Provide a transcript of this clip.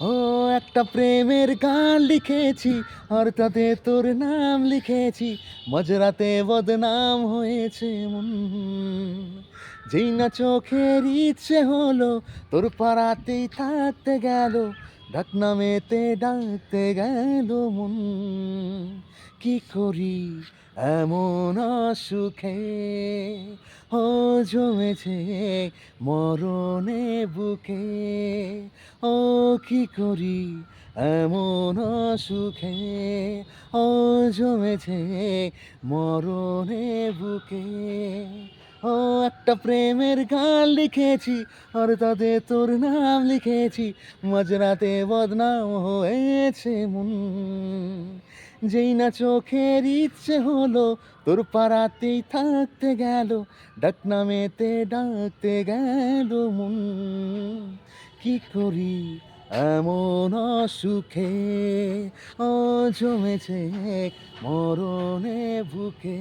ও একটা প্রেমের গান লিখেছি, আর তাতে তোর নাম লিখেছি, মাঝরাতে বদনাম হয়েছে মন। যেই না চোখের ইচ্ছে হলো তোর পাড়াতেই থাকতে গেল, ডাক নামেতে ডাকতে গেল মন। কি করি এমন অসুখে, ও জমেছে মরণে বুকে, ও কি করি এমন অসুখে, ও জমেছে মরণে বুকে। ও একটা প্রেমের গান লিখেছি, আর তাতে তোর নাম লিখেছি, মাঝরাতে বদনাম হয়েছে মন। যেই না চোখের ইচ্ছে হলো তোর পাড়াতেই থাকতে গেল, ডাক নামেতে ডাকতে গেল মন। কি করি এমন অসুখে, ও জমেছে মরণে বুকে।